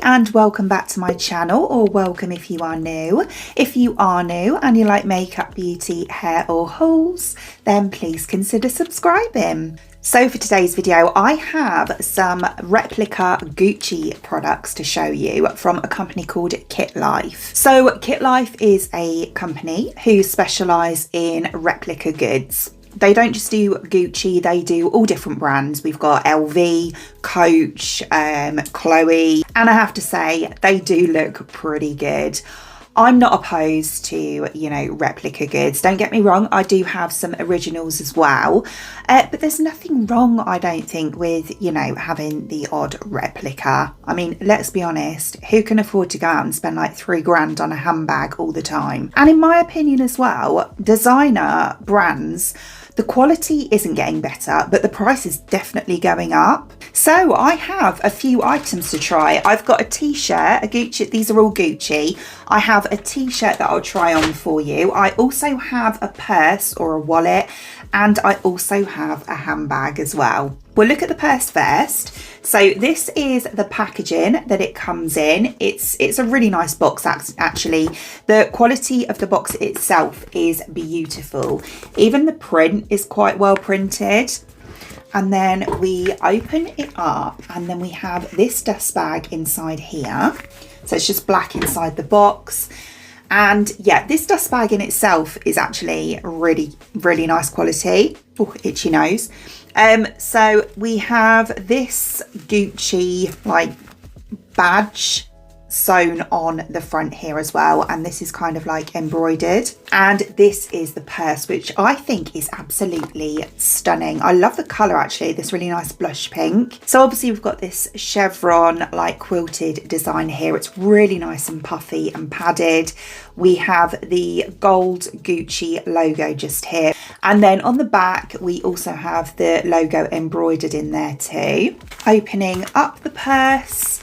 and welcome back to my channel, or welcome if you are new. If you are new and you like makeup, beauty, hair or hauls, then please consider subscribing. So for today's video, I have some replica Gucci products to show you from a company called Kitlife. So Kitlife is a company who specialise in replica goods. They don't just do Gucci, they do all different brands. We've got LV, Coach, Chloe, and I have to say they do look pretty good. I'm not opposed to, replica goods. Don't get me wrong, I do have some originals as well. But there's nothing wrong, I don't think, with, having the odd replica. I mean, let's be honest, who can afford to go out and spend like £3 on a handbag all the time? And in my opinion as well, designer brands, the quality isn't getting better, but the price is definitely going up. So I have a few items to try. I've got a t-shirt, a Gucci, these are all Gucci. I have a t-shirt that I'll try on for you. I also have a purse or a wallet, and I also have a handbag as well. We'll look at the purse first. So this is the packaging that it comes in. It's a really nice box actually. The quality of the box itself is beautiful. Even the print is quite well printed. And then we open it up and then we have this dust bag inside here. So it's just black inside the box. And yeah, this dust bag in itself is actually really, really nice quality. Oh, itchy nose. So we have this Gucci badge sewn on the front here as well, and this is kind of like embroidered. And this is the purse, which I think is absolutely stunning. I love the colour actually, this really nice blush pink. So obviously we've got this chevron quilted design here. It's really nice and puffy and padded. We have the gold Gucci logo just here, and then on the back we also have the logo embroidered in there too. Opening up the purse,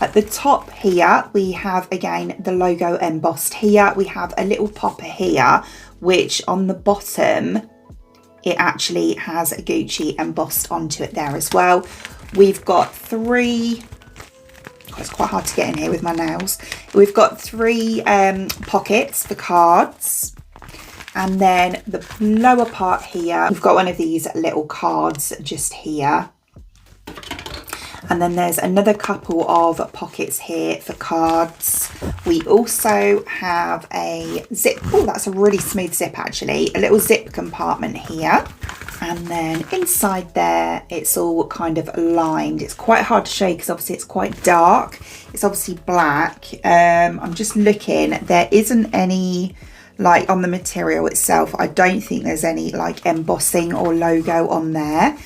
at the top here, we have, again, the logo embossed here. We have a little popper here, which on the bottom, it actually has a Gucci embossed onto it there as well. We've got three, it's quite hard to get in here with my nails. We've got three pockets for cards. And then the lower part here, we've got one of these little cards just here. And then there's another couple of pockets here for cards. We also have a zip. Oh, that's a really smooth zip actually. A little zip compartment here. And then inside there, it's all kind of lined. It's quite hard to show because obviously it's quite dark. It's obviously black. I'm just looking. There isn't any, on the material itself, I don't think there's any embossing or logo on there.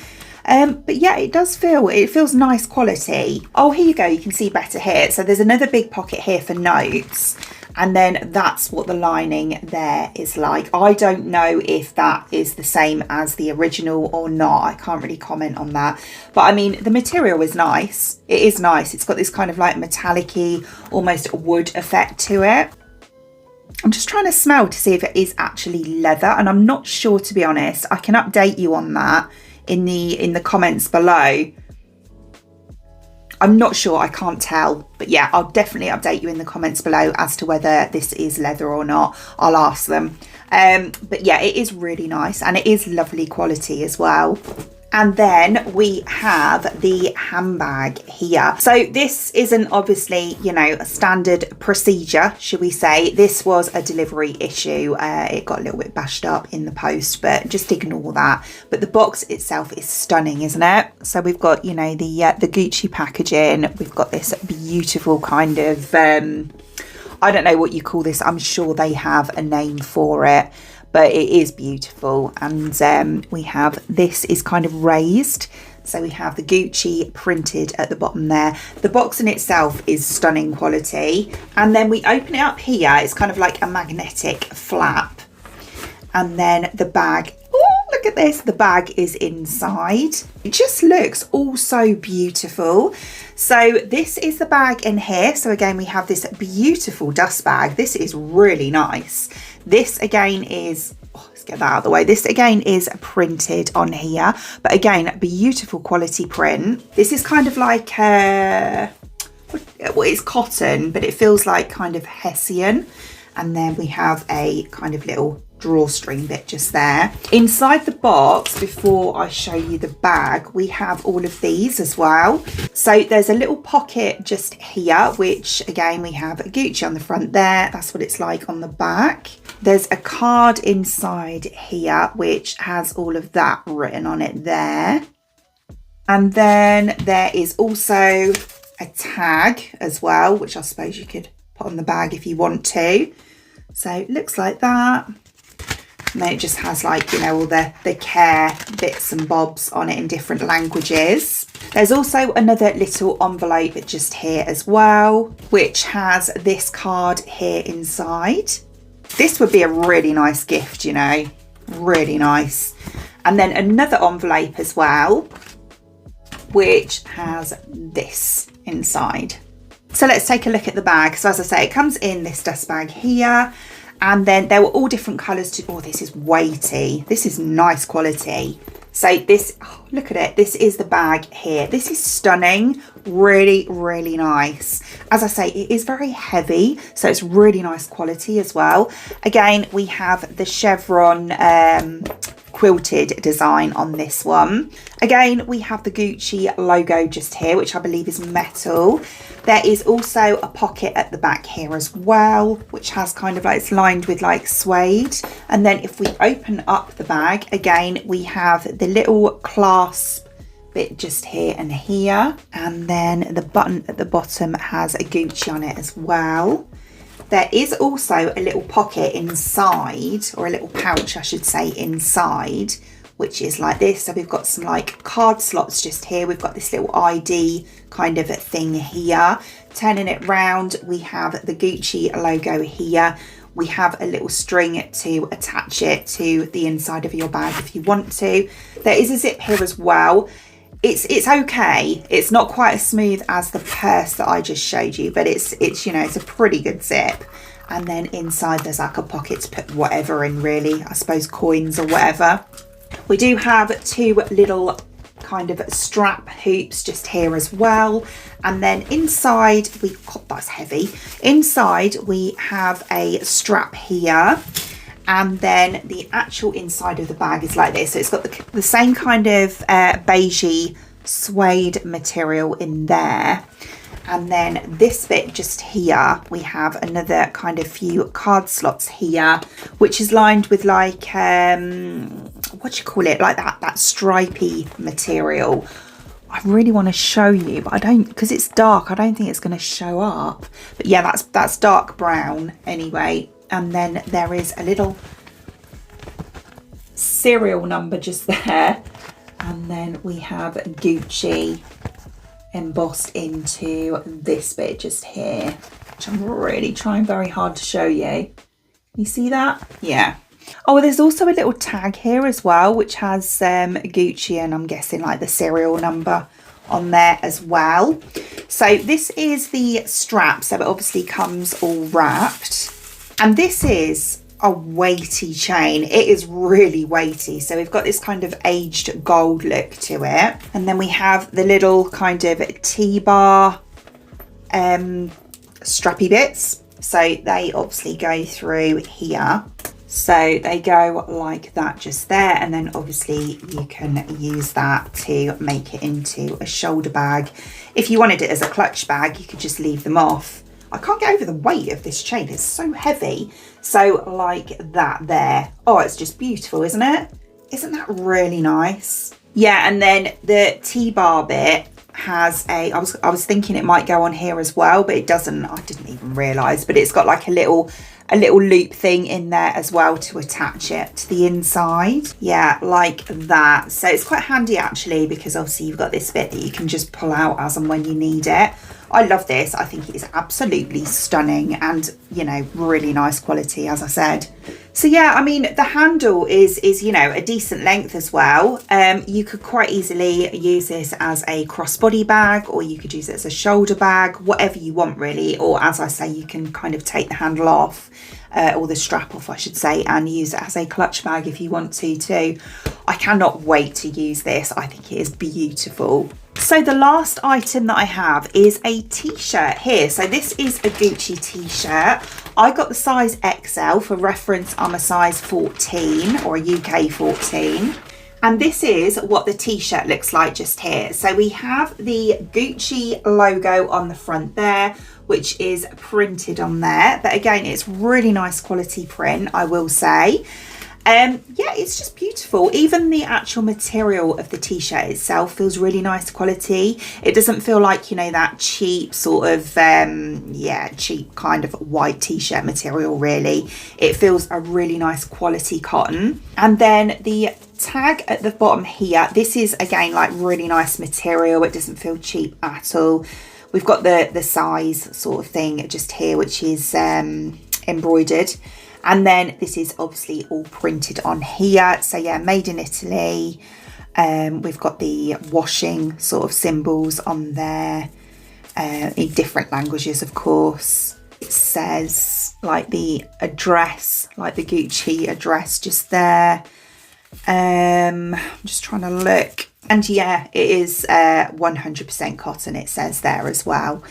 But yeah, it feels nice quality. Oh, here you go, you can see better here. So there's another big pocket here for notes. And then that's what the lining there is like. I don't know if that is the same as the original or not. I can't really comment on that. But I mean, the material is nice. It is nice. It's got this kind of metallic-y, almost wood effect to it. I'm just trying to smell to see if it is actually leather. And I'm not sure, to be honest. I can update you on that in the comments below. I'm not sure, I can't tell, but yeah, I'll definitely update you in the comments below as to whether this is leather or not. I'll ask them. But yeah, it is really nice and it is lovely quality as well. And then we have the handbag here. So this isn't obviously, a standard procedure, should we say. This was a delivery issue. It got a little bit bashed up in the post, but just ignore that. But the box itself is stunning, isn't it? So we've got, the Gucci packaging. We've got this beautiful kind of, I don't know what you call this. I'm sure they have a name for it. But it is beautiful, and we have, this is kind of raised, so we have the Gucci printed at the bottom there. The box in itself is stunning quality, and then we open it up here, it's kind of like a magnetic flap, and then the bag, oh look at this, the bag is inside. It just looks all so beautiful. So this is the bag in here. So again, we have this beautiful dust bag. This is really nice. This again is, let's get that out of the way. This again is printed on here, but again, beautiful quality print. This is kind of like a, well, it's cotton, but it feels like kind of Hessian. And then we have a kind of little drawstring bit just there. Inside the box, before I show you the bag, we have all of these as well. So there's a little pocket just here, which again, we have a Gucci on the front there. That's what it's like on the back. There's a card inside here, which has all of that written on it there. And then there is also a tag as well, which I suppose you could put on the bag if you want to. So it looks like that. And then it just has like, you know, all the care bits and bobs on it in different languages. There's also another little envelope just here as well, which has this card here inside. This would be a really nice gift, you know, really nice. And then another envelope as well, which has this inside. So let's take a look at the bag. So as I say, it comes in this dust bag here. And then there were all different colours too. Oh, this is weighty. This is nice quality. So this, oh, look at it. This is the bag here. This is stunning. Really, really nice. As I say, it is very heavy. So it's really nice quality as well. Again, we have the chevron quilted design on this one. Again, we have the Gucci logo just here, which I believe is metal. There is also a pocket at the back here as well, which has kind of like, it's lined with like suede. And then if we open up the bag, again, we have the little clasp bit just here and here. And then the button at the bottom has a Gucci on it as well. There is also a little pocket inside, or a little pouch, I should say, inside, which is like this. So we've got some like card slots just here. We've got this little ID kind of thing here. Turning it round, we have the Gucci logo here. We have a little string to attach it to the inside of your bag if you want to. There is a zip here as well. It's okay. It's not quite as smooth as the purse that I just showed you, but it's you know, it's a pretty good zip. And then inside there's like a pocket to put whatever in, really, I suppose coins or whatever. We do have two little kind of strap hoops just here as well. And then inside that's heavy. Inside we have a strap here. And then the actual inside of the bag is like this. So it's got the same kind of beigey suede material in there. And then this bit just here, we have another kind of few card slots here, which is lined with like, what do you call it? Like that stripy material. I really want to show you, but I don't, because it's dark, I don't think it's going to show up. But yeah, that's dark brown anyway. And then there is a little serial number just there. And then we have Gucci embossed into this bit just here, which I'm really trying very hard to show you. You see that? Yeah. Oh, there's also a little tag here as well, which has Gucci and I'm guessing like the serial number on there as well. So this is the strap. So it obviously comes all wrapped. And this is a weighty chain. It is really weighty. So we've got this kind of aged gold look to it. And then we have the little kind of T-bar strappy bits. So they obviously go through here. So they go like that just there. And then obviously you can use that to make it into a shoulder bag. If you wanted it as a clutch bag, you could just leave them off. I can't get over the weight of this chain. It's so heavy. So like that there. Oh, it's just beautiful, isn't it? Isn't that really nice? Yeah, and then the T-bar bit has a, I was thinking it might go on here as well, but it doesn't. I didn't even realise, but it's got like a little loop thing in there as well to attach it to the inside. Yeah, like that. So it's quite handy actually, because obviously you've got this bit that you can just pull out as and when you need it. I love this. I think it is absolutely stunning and, you know, really nice quality, as I said. So yeah, I mean, the handle is you know, a decent length as well. You could quite easily use this as a crossbody bag, or you could use it as a shoulder bag, whatever you want really. Or as I say, you can kind of take the handle off, or the strap off, I should say, and use it as a clutch bag if you want to too. I cannot wait to use this. I think it is beautiful. So the last item that I have is a t-shirt here. So this is a Gucci t-shirt. I got the size XL. For reference, I'm a size 14 or a UK 14. And this is what the t-shirt looks like just here. So we have the Gucci logo on the front there, which is printed on there. But again, it's really nice quality print, I will say. Yeah, it's just beautiful. Even the actual material of the t-shirt itself feels really nice quality. It doesn't feel like, you know, that cheap sort of, yeah, cheap kind of white t-shirt material really. It feels a really nice quality cotton. And then the tag at the bottom here, this is again like really nice material. It doesn't feel cheap at all. We've got the size sort of thing just here, which is embroidered. And then this is obviously all printed on here. So yeah, made in Italy. We've got the washing sort of symbols on there in different languages, of course. It says like the address, like the Gucci address just there. I'm just trying to look. And yeah, it is 100% cotton, it says there as well.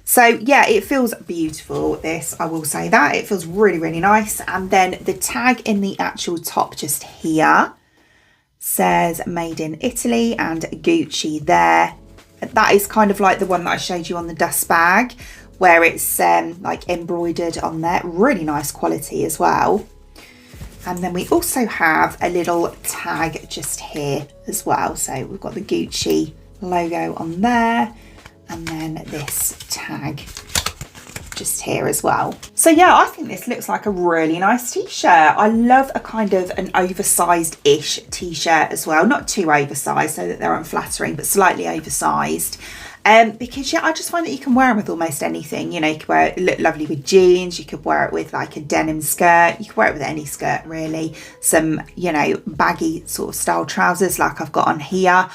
So yeah, it feels beautiful, this, I will say that. It feels really, really nice. And then the tag in the actual top just here says made in Italy and Gucci there. That is kind of like the one that I showed you on the dust bag, where it's like embroidered on there. Really nice quality as well. And then we also have a little tag just here as well. So we've got the Gucci logo on there. And then this tag just here as well. So yeah, I think this looks like a really nice t-shirt. I love a kind of an oversized-ish t-shirt as well. Not too oversized so that they're unflattering, but slightly oversized. Because yeah, I just find that you can wear them with almost anything. You know, you could wear it, look lovely with jeans. You could wear it with like a denim skirt. You could wear it with any skirt really. Some, you know, baggy sort of style trousers like I've got on here.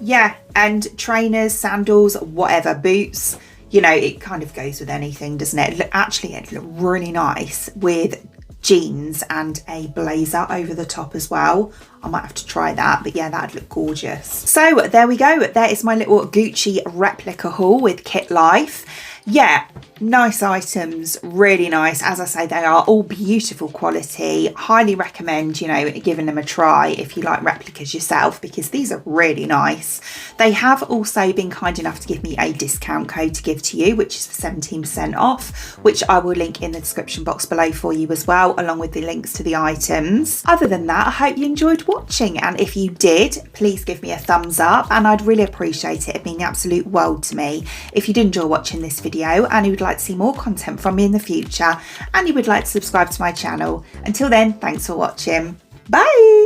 Yeah, and trainers, sandals, whatever, boots, you know, it kind of goes with anything, doesn't it? Actually, it'd look really nice with jeans and a blazer over the top as well. I might have to try that, but yeah, that'd look gorgeous. So there we go. There is my little Gucci replica haul with Kitlife. Yeah, nice items, really nice. As I say, they are all beautiful quality. Highly recommend, you know, giving them a try if you like replicas yourself, because these are really nice. They have also been kind enough to give me a discount code to give to you, which is for 17% off, which I will link in the description box below for you as well, along with the links to the items. Other than that, I hope you enjoyed watching, and if you did, please give me a thumbs up, and I'd really appreciate it. It'd mean the absolute world to me if you did enjoy watching this video and you would like to see more content from me in the future, and you would like to subscribe to my channel. Until then, thanks for watching. Bye!